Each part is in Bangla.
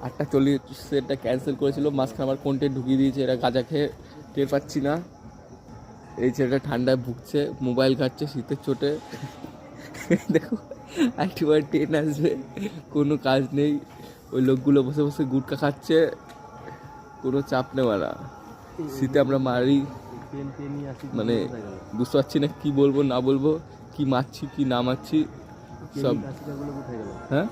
8:40 ক্যান্সেল করেছিল, মাঝখানে আবার কোনটে ঢুকিয়ে দিয়েছে, এরা গাঁজা খেয়ে টের পাচ্ছি না। এই ছেলেটা ঠান্ডায় ভুগছে, মোবাইল ঘাটছে শীতের চোটে। দেখো একবার ট্রেন আসবে, কোনো কাজ নেই, ওই লোকগুলো বসে বসে গুটকা খাচ্ছে, কোনো চাপ নেওয়া না। শীতে আমরা মারি, মানে বুঝতে পারছি না কি বলবো না বলবো, কি মারছি কি না মারছি সব। হ্যাঁ,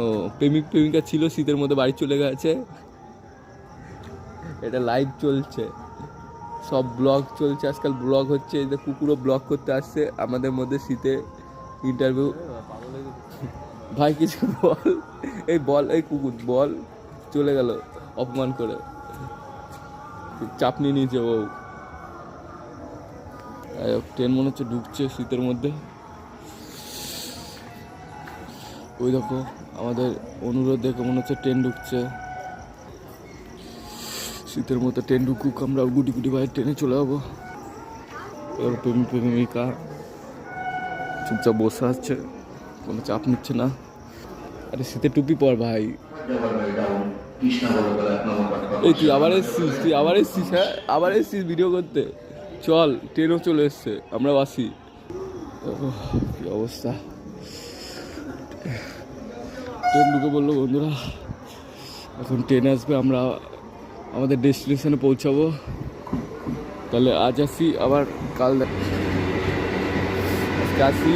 ও প্রেমিক প্রেমিকা ছিল, শীতের মধ্যে বাড়ি চলে গেছে। এটা লাইভ চলছে, সব ব্লগ চলছে আজকাল, ব্লগ হচ্ছে। এই যে কুকুরও ব্লগ করতে আসছে আমাদের মধ্যে শীতে ইন্টারভিউ। ভাই কিছু বল, এই বল, এই কুকুর বল, চলে গেল অপমান করে, চাপ নিয়ে নিয়েছে ও। ট্রেন মনে হচ্ছে ঢুকছে শীতের মধ্যে। ওই দেখো আমাদের অনুরোধ দেখে মনে হচ্ছে ট্রেন ঢুকছে শীতের মধ্যে। ট্রেন ঢুকুক, আমরা গুটি গুটি বাইরে ট্রেনে চলে যাবো। এবার প্রেমিক প্রেমিকা চুপচাপ বসে আছে, কোনো চাপ নিচ্ছে না। আরে শীতে টুপি পর ভাই। এই তুই আবার এসছিস, হ্যাঁ আবার এসছিস ভিডিও করতে। চল, ট্রেনও চলে এসছে, আমরা বাসি। কি অবস্থা, ট্রেন ঢুকে বললো বন্ধুরা, এখন ট্রেন আসবে, আমরা আমাদের ডেস্টিনেশনে পৌঁছাবো। তাহলে আজ আসি, আবার কাল আসি।